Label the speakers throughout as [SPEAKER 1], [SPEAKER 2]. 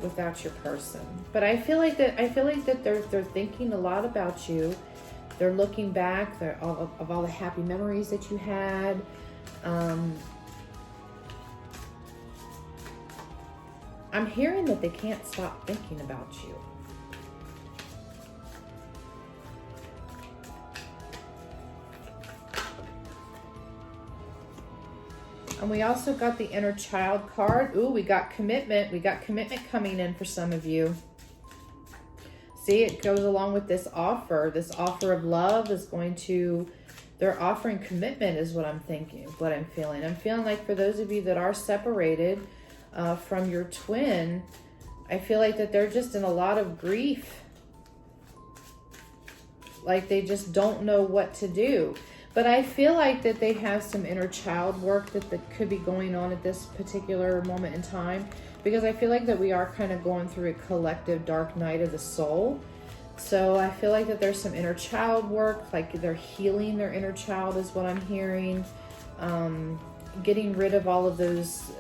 [SPEAKER 1] without your person. But I feel like that they're thinking a lot about you. They're looking back of all the happy memories that you had. I'm hearing that they can't stop thinking about you. And we also got the inner child card. Ooh, we got commitment. We got commitment coming in for some of you. See, it goes along with this offer. This offer of love is going to, they're offering commitment is what I'm thinking, what I'm feeling. I'm feeling like for those of you that are separated from your twin, I feel like that they're just in a lot of grief. Like they just don't know what to do. But I feel like that they have some inner child work that could be going on at this particular moment in time. Because I feel like that we are kind of going through a collective dark night of the soul. So I feel like that there's some inner child work, like they're healing their inner child is what I'm hearing. Getting rid of all of those,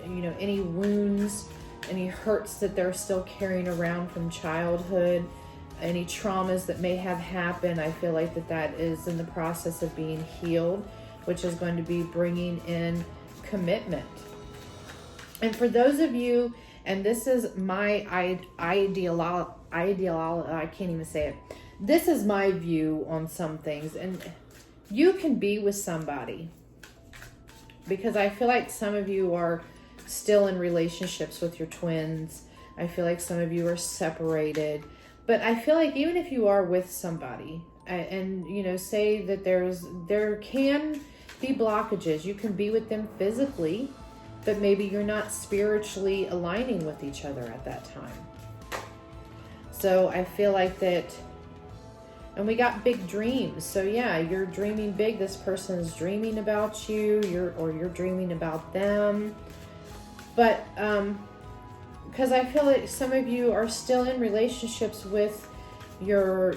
[SPEAKER 1] any wounds, any hurts that they're still carrying around from childhood, any traumas that may have happened. I feel like that is in the process of being healed, which is going to be bringing in commitment. And for those of you, and this is my ideal, I can't even say it. This is my view on some things. And you can be with somebody. Because I feel like some of you are still in relationships with your twins. I feel like some of you are separated. But I feel like even if you are with somebody, and say that there can be blockages. You can be with them physically, but maybe you're not spiritually aligning with each other at that time. So I feel like that, and we got big dreams. So yeah, you're dreaming big. This person is dreaming about you, you're dreaming about them. But because I feel like some of you are still in relationships with your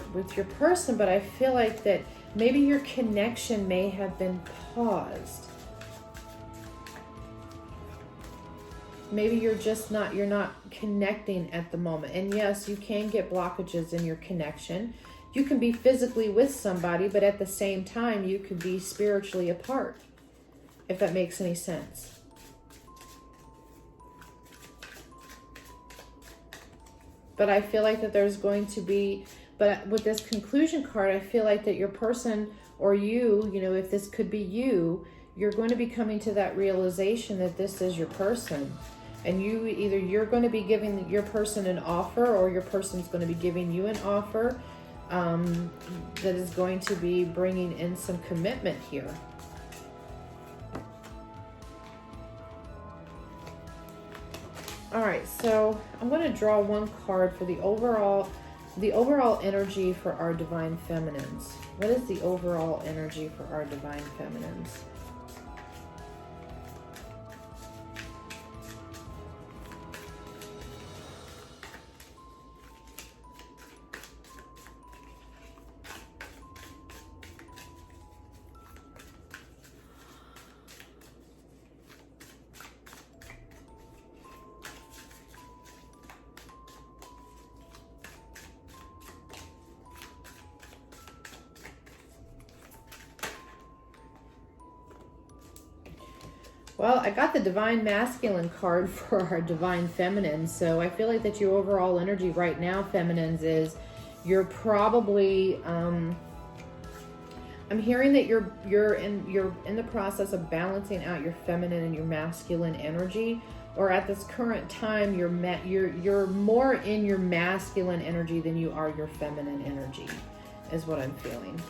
[SPEAKER 1] person, but I feel like that maybe your connection may have been paused. Maybe you're not connecting at the moment. And yes, you can get blockages in your connection. You can be physically with somebody, but at the same time, you could be spiritually apart, if that makes any sense. But I feel like that there's going to be, but with this conclusion card, I feel like that your person or you, if this could be you, you're going to be coming to that realization that this is your person. And you're going to be giving your person an offer, or your person's going to be giving you an offer that is going to be bringing in some commitment here. All right, so I'm going to draw one card for the overall energy for our divine feminines. What is the overall energy for our divine feminines? Well, I got the Divine Masculine card for our Divine Feminine. So I feel like that your overall energy right now, Feminines, is you're probably, I'm hearing that you're in the process of balancing out your feminine and your masculine energy, or at this current time, you're more in your masculine energy than you are your feminine energy, is what I'm feeling.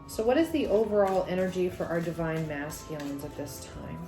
[SPEAKER 1] So what is the overall energy for our divine masculines at this time?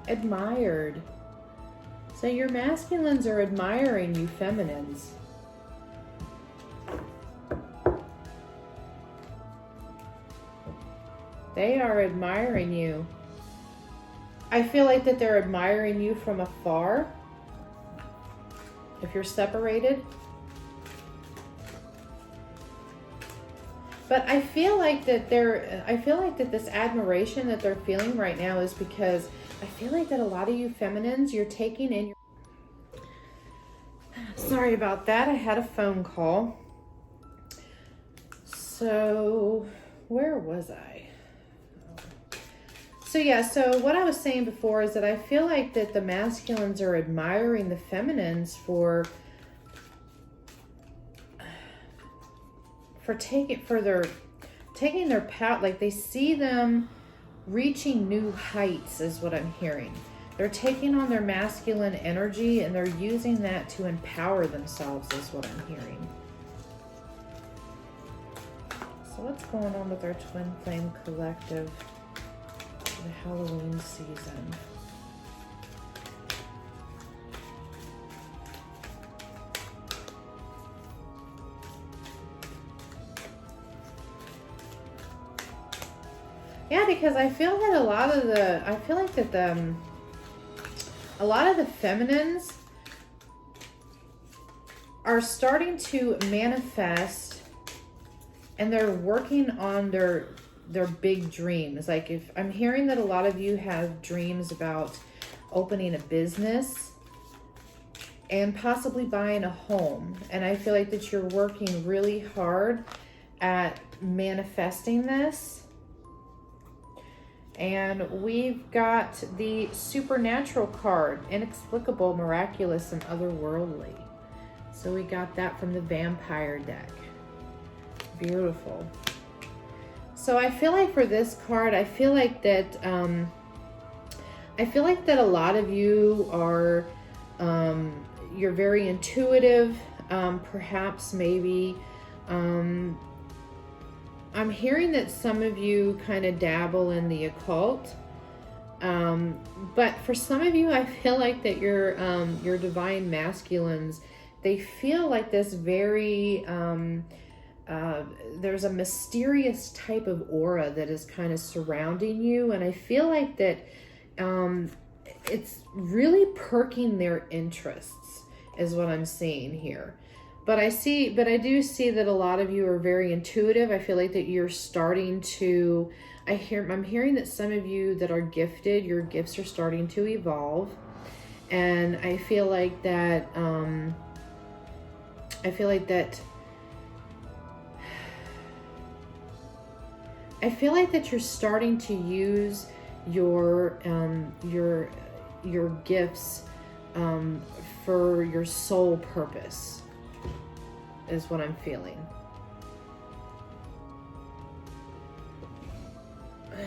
[SPEAKER 1] Admired. So your masculines are admiring you feminines. They are admiring you. I feel like that they're admiring you from afar. If you're separated. But I feel like that this admiration that they're feeling right now is because I feel like that a lot of you feminines, you're taking in your... Sorry about that. I had a phone call. So, where was I? So yeah, so what I was saying before is that I feel like that the masculines are admiring the feminines for taking their power. Like they see them reaching new heights is what I'm hearing. They're taking on their masculine energy and they're using that to empower themselves is what I'm hearing. So what's going on with our Twin Flame Collective for the Halloween season? Yeah, because I feel that a lot of the feminines are starting to manifest and they're working on their big dreams. Like if I'm hearing that a lot of you have dreams about opening a business and possibly buying a home. And I feel like that you're working really hard at manifesting this. And we've got the supernatural card, inexplicable, miraculous, and otherworldly. So we got that from the vampire deck. Beautiful. So I feel like for this card, I feel like that a lot of you are, you're very intuitive, perhaps maybe, I'm hearing that some of you kind of dabble in the occult. But for some of you, I feel like that your divine masculines, they feel like this very, there's a mysterious type of aura that is kind of surrounding you. And I feel like that it's really perking their interests is what I'm seeing here. But I do see that a lot of you are very intuitive. I feel like that you're starting to, I'm hearing that some of you that are gifted, your gifts are starting to evolve. And I feel like that, you're starting to use your gifts for your soul purpose. Is what I'm feeling. Oh, 1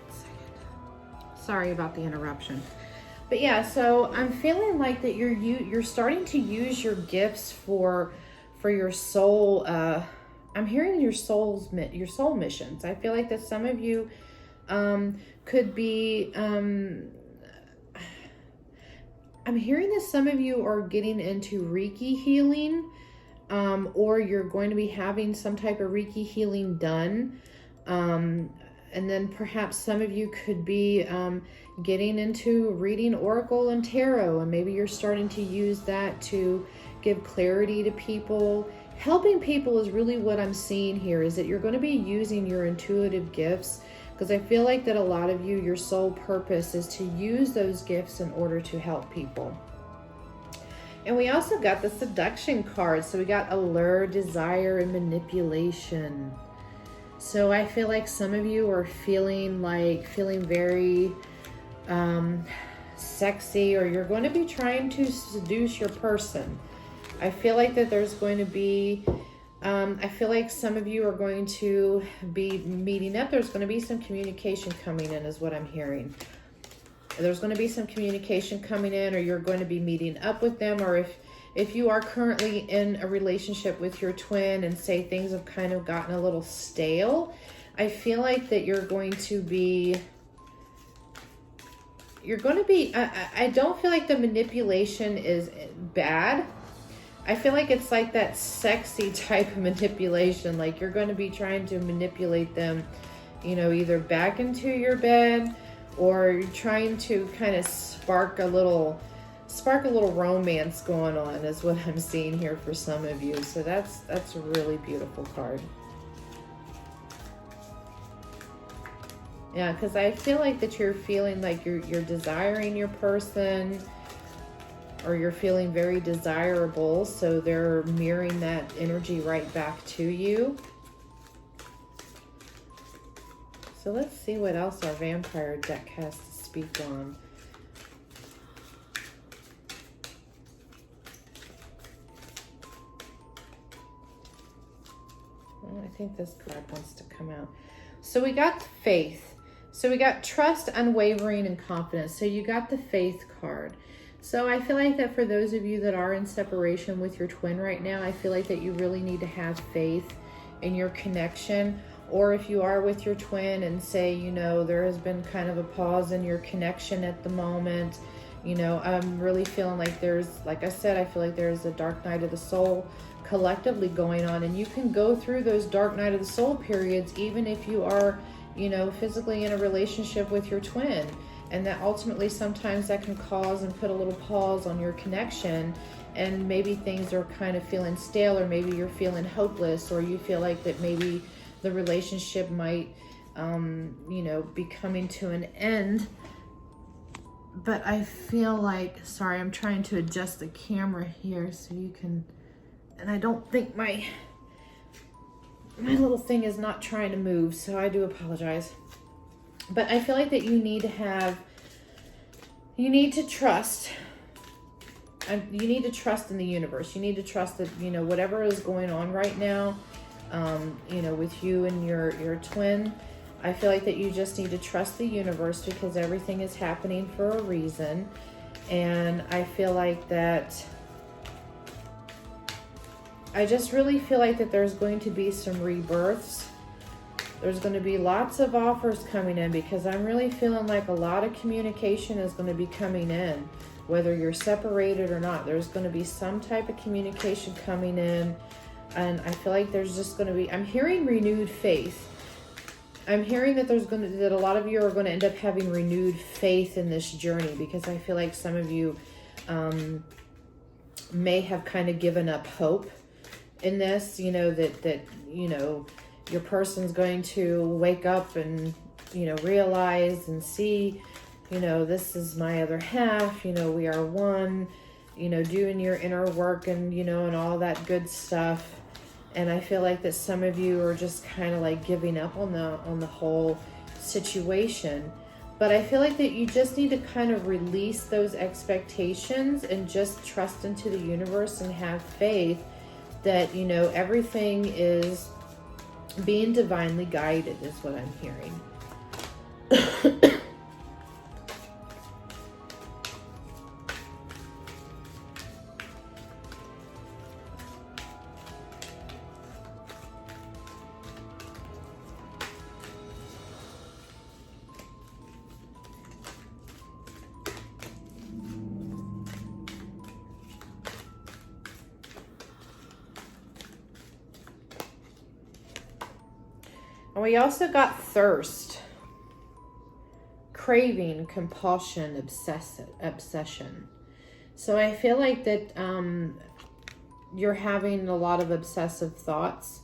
[SPEAKER 1] second. Sorry about the interruption. But yeah, so I'm feeling like that you're starting to use your gifts for your soul. I'm hearing your soul missions. I feel like that some of you could be. I'm hearing that some of you are getting into Reiki healing. Or you're going to be having some type of Reiki healing done. And then perhaps some of you could be getting into reading Oracle and Tarot, and maybe you're starting to use that to give clarity to people. Helping people is really what I'm seeing here, is that you're going to be using your intuitive gifts, because I feel like that a lot of you, your soul purpose is to use those gifts in order to help people. And we also got the seduction card. So we got allure, desire, and manipulation. So I feel like some of you are feeling very sexy, or you're going to be trying to seduce your person. I feel like that there's going to be, I feel like some of you are going to be meeting up. There's going to be some communication coming in is what I'm hearing. There's going to be some communication coming in, or you're going to be meeting up with them. Or if you are currently in a relationship with your twin and say things have kind of gotten a little stale, I feel like that you're going to be, you're going to be, I don't feel like the manipulation is bad. I feel like it's like that sexy type of manipulation. Like you're going to be trying to manipulate them, you know, either back into your bed, or you're trying to kind of spark a little romance going on, is what I'm seeing here for some of you. So that's a really beautiful card. Yeah, because I feel like that you're feeling like you're desiring your person, or you're feeling very desirable. So they're mirroring that energy right back to you. So let's see what else our vampire deck has to speak on. Well, I think this card wants to come out. So we got faith. So we got trust, unwavering, and confidence. So you got the faith card. So I feel like that for those of you that are in separation with your twin right now, I feel like that you really need to have faith in your connection. Or if you are with your twin and say, you know, there has been kind of a pause in your connection at the moment, you know, I'm really feeling like there's, like I said, I feel like there's a dark night of the soul collectively going on. And you can go through those dark night of the soul periods even if you are, you know, physically in a relationship with your twin. And that ultimately sometimes that can cause and put a little pause on your connection, and maybe things are kind of feeling stale, or maybe you're feeling hopeless, or you feel like that maybe the relationship might you know, be coming to an end. But I feel like, sorry, I'm trying to adjust the camera here so you can, and I don't think my little thing is not trying to move, so I do apologize. But I feel like that you need to have, you need to trust, you need to trust in the universe. You need to trust that, you know, whatever is going on right now, you know, with you and your twin, I feel like that you just need to trust the universe, because everything is happening for a reason. And I feel like that, I just really feel like that there's going to be some rebirths. There's going to be lots of offers coming in, because I'm really feeling like a lot of communication is going to be coming in, whether you're separated or not. There's going to be some type of communication coming in, and I feel like there's just going to be, I'm hearing renewed faith. I'm hearing that that a lot of you are going to end up having renewed faith in this journey, because I feel like some of you may have kind of given up hope in this, you know, that you know, your person's going to wake up and, you know, realize and see, you know, this is my other half, you know, we are one, you know, doing your inner work and, you know, and all that good stuff. And I feel like that some of you are just kind of like giving up on the whole situation. But I feel like that you just need to kind of release those expectations and just trust into the universe and have faith that, you know, everything is being divinely guided, is what I'm hearing. And we also got thirst, craving, compulsion, obsession. So I feel like that you're having a lot of obsessive thoughts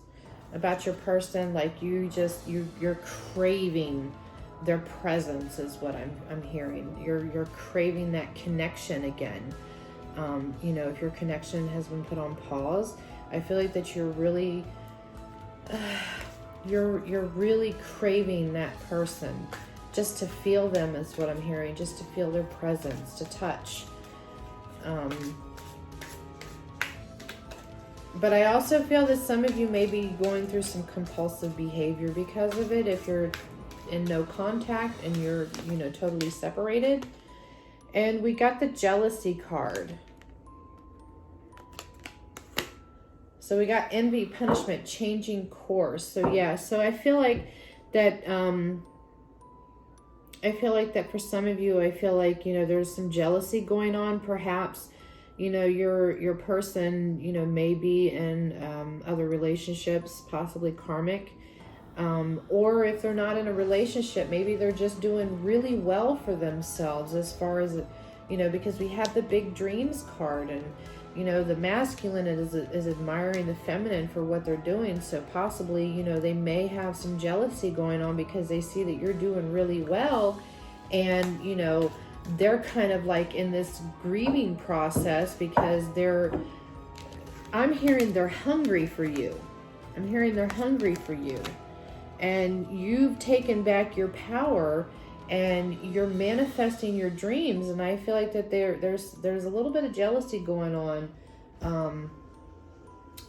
[SPEAKER 1] about your person. Like you're craving their presence, is what I'm hearing. You're craving that connection again. You know, if your connection has been put on pause, I feel like that you're really you're really craving that person, just to feel them, is what I'm hearing, just to feel their presence, to touch. But I also feel that some of you may be going through some compulsive behavior because of it, if you're in no contact and you're, you know, totally separated. And we got the jealousy card. So we got envy, punishment, changing course. So yeah, so I feel like that I feel like that for some of you, I feel like, you know, there's some jealousy going on. Perhaps, you know, your person, you know, may be in other relationships, possibly karmic. Or if they're not in a relationship, maybe they're just doing really well for themselves as far as, you know, because we have the big dreams card, and, you know, the masculine is admiring the feminine for what they're doing. So possibly, you know, they may have some jealousy going on because they see that you're doing really well, and, you know, they're kind of like in this grieving process because I'm hearing they're hungry for you. I'm hearing they're hungry for you. And you've taken back your power and you're manifesting your dreams. And I feel like that there's a little bit of jealousy going on.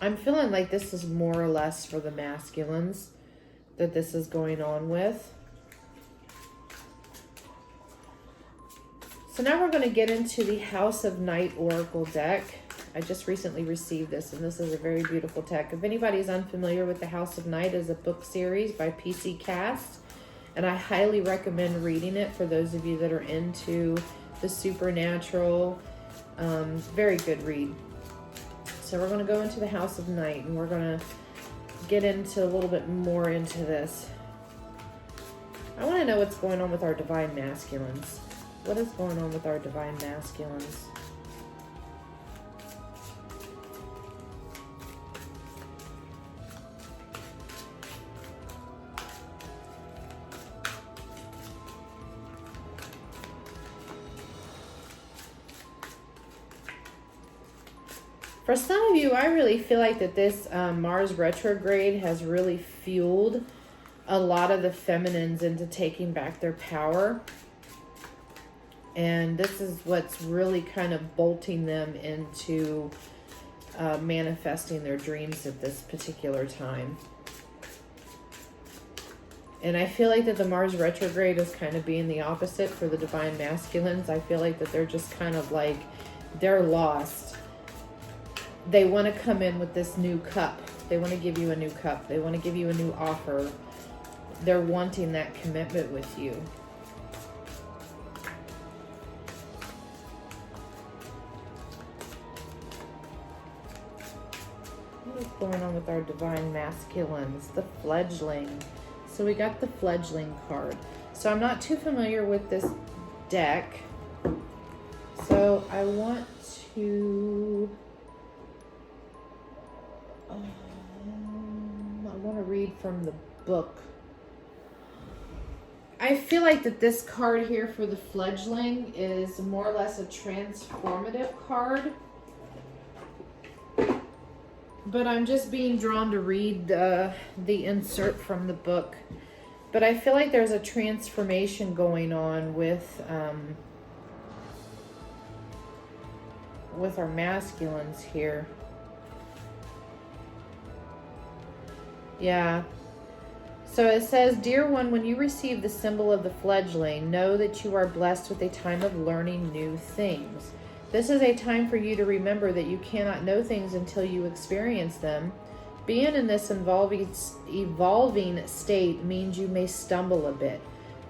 [SPEAKER 1] I'm feeling like this is more or less for the masculines that this is going on with. So now we're going to get into the House of Night Oracle deck. I just recently received this, and this is a very beautiful deck. If anybody's unfamiliar with the House of Night, is a book series by PC Cast, and I highly recommend reading it for those of you that are into the supernatural. Very good read. So we're going to go into the House of Night, and we're going to get into a little bit more into this. I want to know what's going on with our divine masculines. What is going on with our divine masculines? For some of you, I really feel like that this Mars retrograde has really fueled a lot of the feminines into taking back their power. And this is what's really kind of bolting them into manifesting their dreams at this particular time. And I feel like that the Mars retrograde is kind of being the opposite for the divine masculines. I feel like that they're just kind of like, they're lost. They want to come in with this new cup. They want to give you a new cup. They want to give you a new offer. They're wanting that commitment with you. What is going on with our divine masculines? The fledgling. So we got the fledgling card. So I'm not too familiar with this deck. So I want to... I want to read from the book. I feel like that this card here for the fledgling is more or less a transformative card. But I'm just being drawn to read the insert from the book. But I feel like there's a transformation going on with our masculines here. Yeah. So it says, Dear one, when you receive the symbol of the fledgling, know that you are blessed with a time of learning new things. This is a time for you to remember that you cannot know things until you experience them. Being in this evolving state means you may stumble a bit.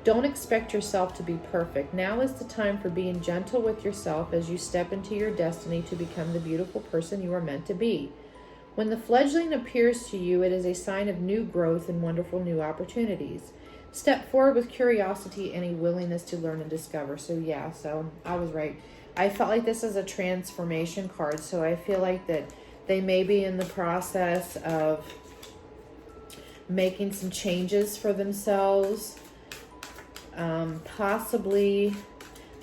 [SPEAKER 1] Don't expect yourself to be perfect. Now is the time for being gentle with yourself as you step into your destiny to become the beautiful person you are meant to be. When the fledgling appears to you, it is a sign of new growth and wonderful new opportunities. Step forward with curiosity and a willingness to learn and discover. So yeah, so I was right. I felt like this is a transformation card. So I feel like that they may be in the process of making some changes for themselves. Possibly,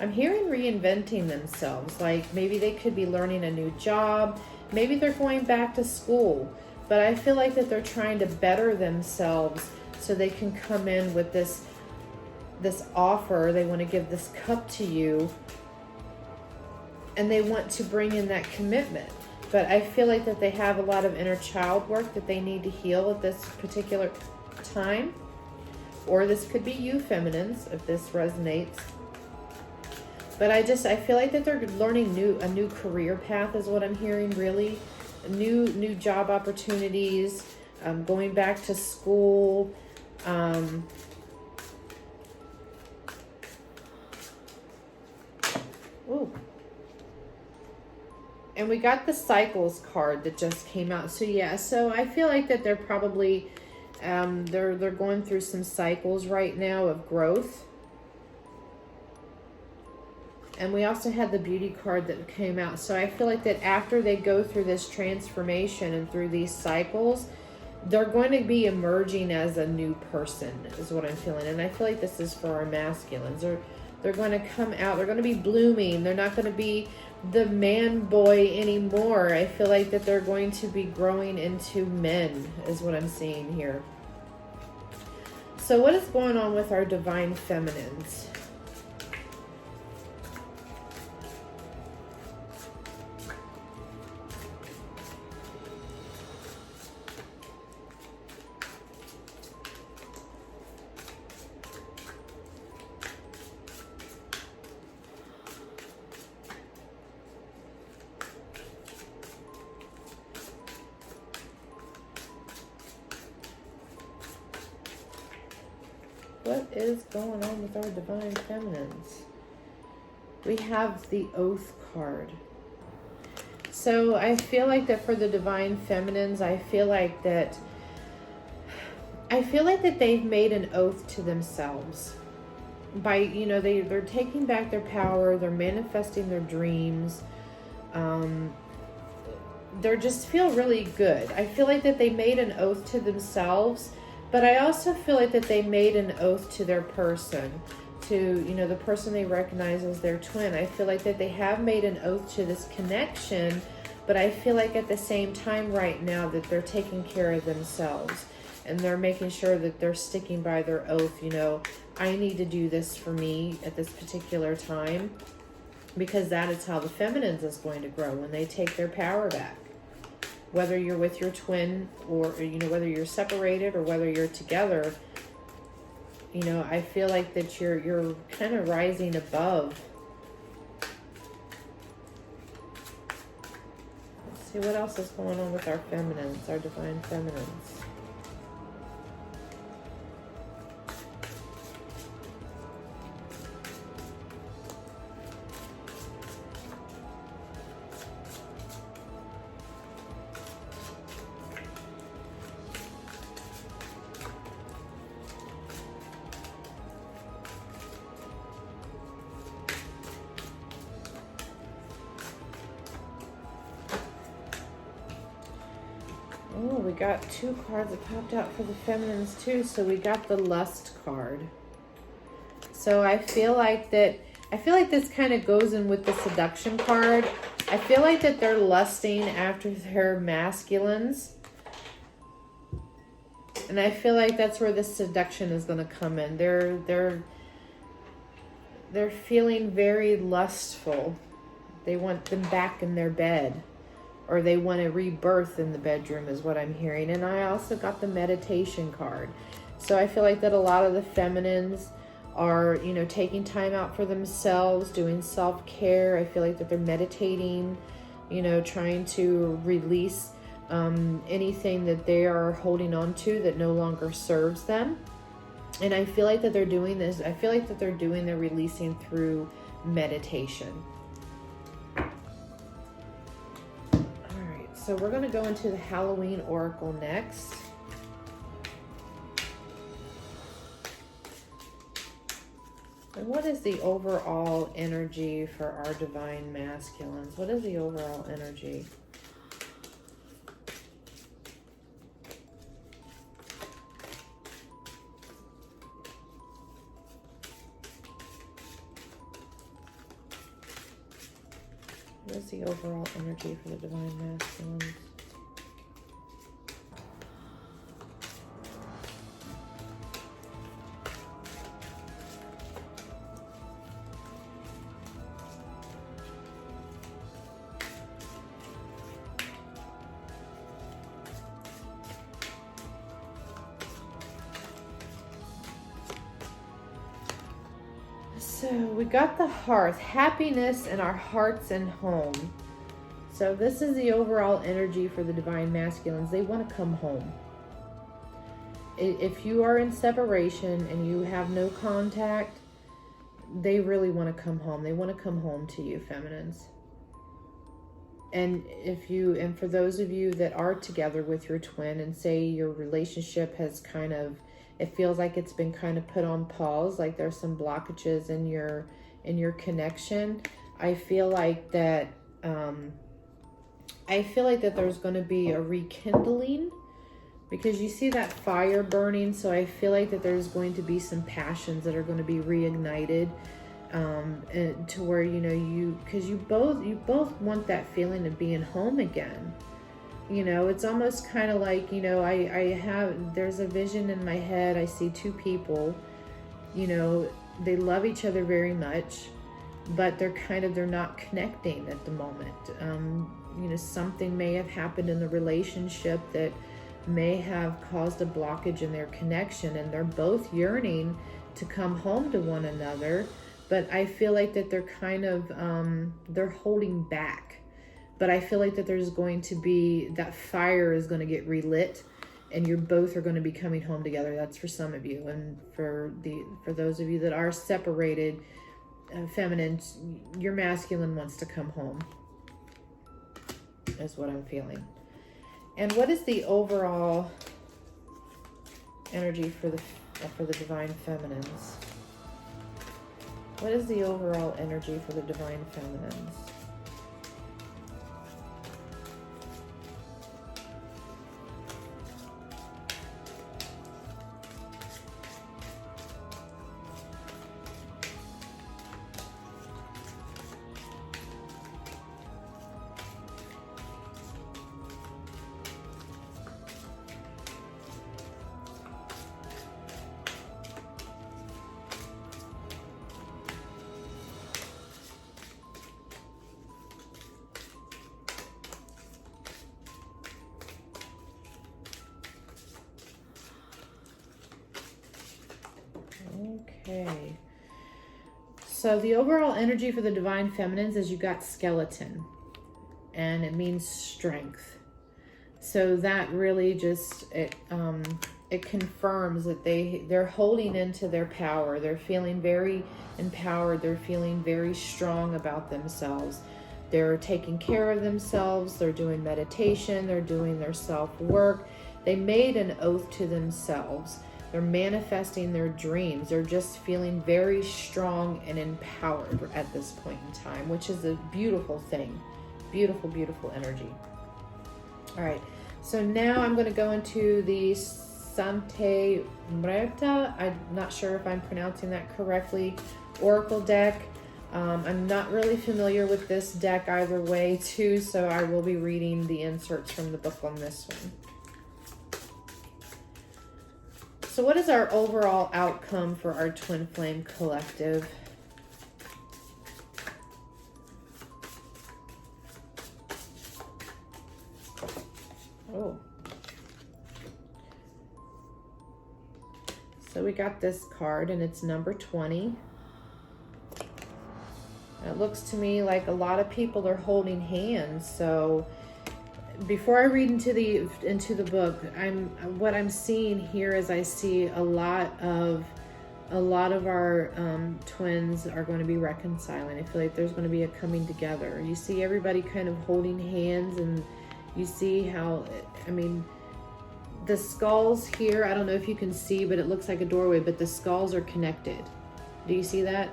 [SPEAKER 1] I'm hearing reinventing themselves. Like maybe they could be learning a new job. Maybe they're going back to school, but I feel like that they're trying to better themselves so they can come in with this offer. They want to give this cup to you, and they want to bring in that commitment. But I feel like that they have a lot of inner child work that they need to heal at this particular time. Or this could be you, feminines, if this resonates. But I feel like that they're learning a new career path is what I'm hearing, really. New job opportunities, going back to school. And we got the cycles card that just came out. So yeah, so I feel like that they're probably, they're going through some cycles right now of growth. And we also had the beauty card that came out. So I feel like that after they go through this transformation and through these cycles, they're going to be emerging as a new person, is what I'm feeling. And I feel like this is for our masculines. They're going to come out. They're going to be blooming. They're not going to be the man boy anymore. I feel like that they're going to be growing into men, is what I'm seeing here. So what is going on with our divine feminines? What is going on with our divine feminines? We have the Oath card. So I feel like that for the divine feminines, I feel like that they've made an oath to themselves. By, you know, they're taking back their power, they're manifesting their dreams. They just feel really good. I feel like that they made an oath to themselves. But I also feel like that they made an oath to their person, to, you know, the person they recognize as their twin. I feel like that they have made an oath to this connection, but I feel like at the same time right now that they're taking care of themselves and they're making sure that they're sticking by their oath. You know, I need to do this for me at this particular time, because that is how the feminines is going to grow, when they take their power back. Whether you're with your twin, or, you know, whether you're separated or whether you're together, you know, I feel like that you're kind of rising above. Let's see what else is going on with our feminines, our divine feminines. Oh, we got two cards that popped out for the feminines too. So we got the Lust card. So I feel like this kind of goes in with the Seduction card. I feel like that they're lusting after their masculines. And I feel like that's where the seduction is going to come in. They're feeling very lustful. They want them back in their bed. Or they want a rebirth in the bedroom, is what I'm hearing. And I also got the meditation card. So I feel like that a lot of the feminines are, you know, taking time out for themselves, doing self-care. I feel like that they're meditating, you know, trying to release anything that they are holding on to that no longer serves them. And I feel like that they're doing this. I feel like that they're doing their releasing through meditation. So we're going to go into the Halloween Oracle next. And what is the overall energy for our divine masculines? What is the overall energy? What is the overall energy for the divine masculines? So we got the hearth, happiness in our hearts and home. So this is the overall energy for the divine masculines. They want to come home. If you are in separation and you have no contact, they really want to come home. They want to come home to you, feminines. And and for those of you that are together with your twin and say your relationship has kind of, it feels like it's been kind of put on pause, like there's some blockages in your connection. I feel like that there's going to be a rekindling, because you see that fire burning. So I feel like that there's going to be some passions that are going to be reignited, and to where, because you both want that feeling of being home again. It's almost kind of like, there's a vision in my head. I see two people, they love each other very much, but they're not connecting at the moment. Something may have happened in the relationship that may have caused a blockage in their connection, and they're both yearning to come home to one another. But I feel like that they're kind of, they're holding back. But I feel like that there's going to be, that fire is going to get relit, and you both are going to be coming home together. That's for some of you. And for those of you that are separated, feminine, your masculine wants to come home, is what I'm feeling. And what is the overall energy for the divine feminines? What is the overall energy for the divine feminines? Okay. So the overall energy for the divine feminines is you got skeleton, and it means strength. So that really just, it confirms that they're holding into their power. They're feeling very empowered. They're feeling very strong about themselves. They're taking care of themselves. They're doing meditation. They're doing their self-work. They made an oath to themselves. They're manifesting their dreams. They're just feeling very strong and empowered at this point in time, which is a beautiful thing. Beautiful, beautiful energy. All right. So now I'm going to go into the Sante Muerta. I'm not sure if I'm pronouncing that correctly. Oracle deck. I'm not really familiar with this deck either way too, so I will be reading the inserts from the book on this one. So what is our overall outcome for our Twin Flame Collective? Oh. So we got this card, and it's number 20. It looks to me like a lot of people are holding hands. So before I read into the book, what I'm seeing here is I see a lot of our twins are going to be reconciling. I feel like there's going to be a coming together. You see everybody kind of holding hands, and you see how, the skulls here, I don't know if you can see, but it looks like a doorway, but the skulls are connected. Do you see that?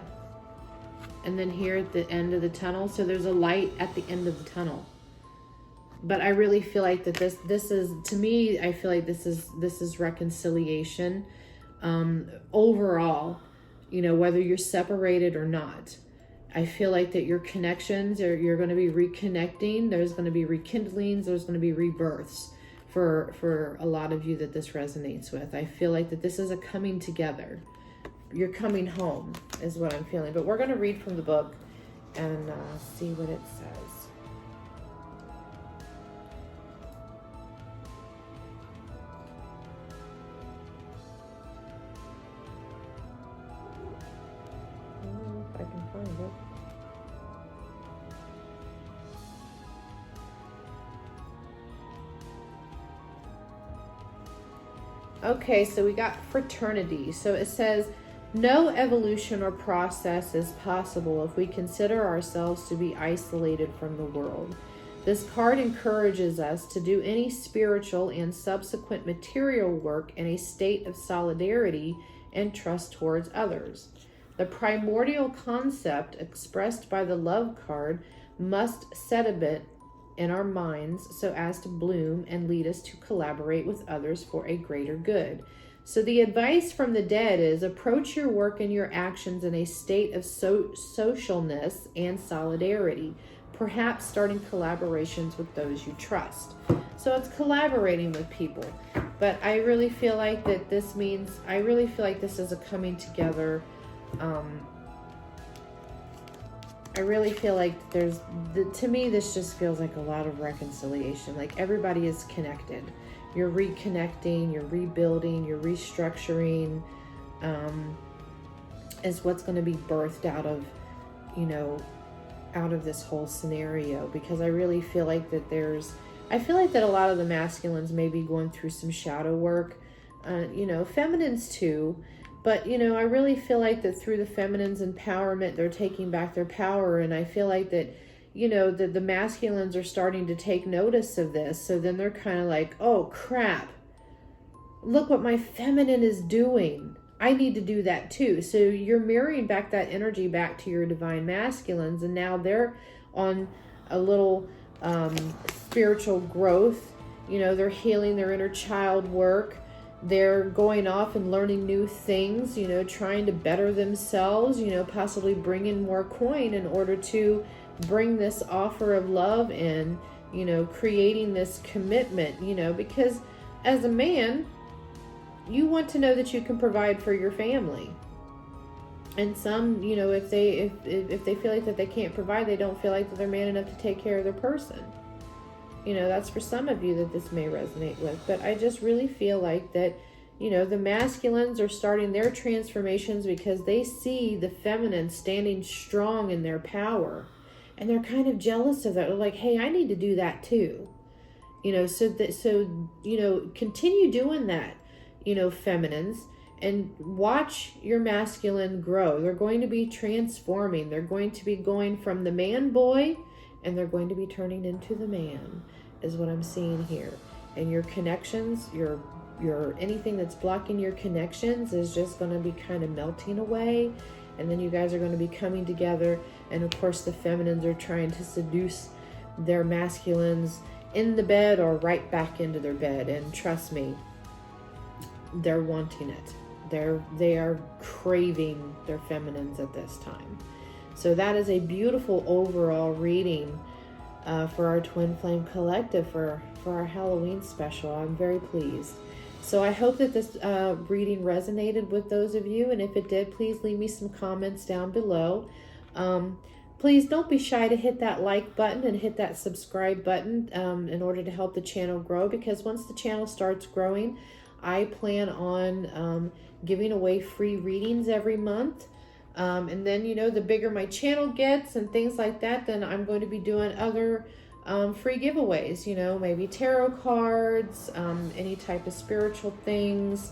[SPEAKER 1] And then here at the end of the tunnel, so there's a light at the end of the tunnel. But I really feel like that this is, to me, I feel like this is reconciliation. Overall, whether you're separated or not, I feel like that your connections you're going to be reconnecting. There's going to be rekindlings. There's going to be rebirths for a lot of you that this resonates with. I feel like that this is a coming together. You're coming home is what I'm feeling. But we're going to read from the book and see what it says. If I can find it. Okay, so we got fraternity. So it says, no evolution or process is possible if we consider ourselves to be isolated from the world. This card encourages us to do any spiritual and subsequent material work in a state of solidarity and trust towards others. The primordial concept expressed by the love card must sediment in our minds so as to bloom and lead us to collaborate with others for a greater good. So the advice from the dead is approach your work and your actions in a state of socialness and solidarity, perhaps starting collaborations with those you trust. So it's collaborating with people. But I really feel like that this means, I really feel like this is a coming together. I really feel like to me, this just feels like a lot of reconciliation. Like everybody is connected. You're reconnecting, you're rebuilding, you're restructuring, is what's going to be birthed out of, out of this whole scenario. Because I really feel like that I feel like that a lot of the masculines may be going through some shadow work, feminines too. But, I really feel like that through the feminine's empowerment, they're taking back their power. And I feel like that, that the masculines are starting to take notice of this. So then they're kind of like, oh, crap. Look what my feminine is doing. I need to do that too. So you're mirroring back that energy back to your divine masculines. And now they're on a little spiritual growth. They're healing their inner child work. They're going off and learning new things, trying to better themselves, possibly bring in more coin in order to bring this offer of love in, creating this commitment, because as a man, you want to know that you can provide for your family. And some, if they feel like that they can't provide, they don't feel like that they're man enough to take care of their person. That's for some of you that this may resonate with. But I just really feel like that, the masculines are starting their transformations because they see the feminine standing strong in their power. And they're kind of jealous of that. They're like, hey, I need to do that too. So continue doing that, feminines. And watch your masculine grow. They're going to be transforming. They're going to be going from the man boy, and they're going to be turning into the man, is what I'm seeing here. And your connections, your anything that's blocking your connections is just going to be kind of melting away. And then you guys are going to be coming together. And of course, the feminines are trying to seduce their masculines in the bed or right back into their bed. And trust me, they're wanting it. They are craving their feminines at this time. So that is a beautiful overall reading for our Twin Flame Collective for our Halloween special. I'm very pleased. So I hope that this reading resonated with those of you. And if it did, please leave me some comments down below. Please don't be shy to hit that like button and hit that subscribe button in order to help the channel grow. Because once the channel starts growing, I plan on giving away free readings every month. And then, the bigger my channel gets and things like that, then I'm going to be doing other free giveaways, maybe tarot cards, any type of spiritual things,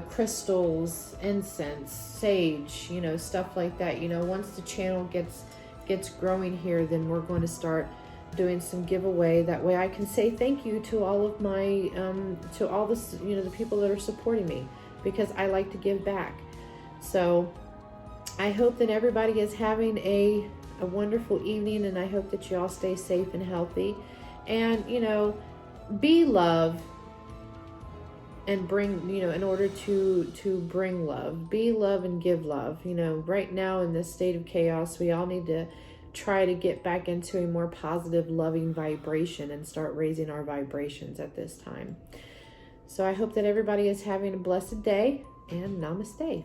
[SPEAKER 1] crystals, incense, sage, stuff like that. Once the channel gets growing here, then we're going to start doing some giveaway. That way I can say thank you to all of my, to all this, the people that are supporting me, because I like to give back. So I hope that everybody is having a wonderful evening, and I hope that you all stay safe and healthy. And, be love and bring, in order to bring love. Be love and give love. Right now in this state of chaos, we all need to try to get back into a more positive, loving vibration and start raising our vibrations at this time. So I hope that everybody is having a blessed day, and namaste.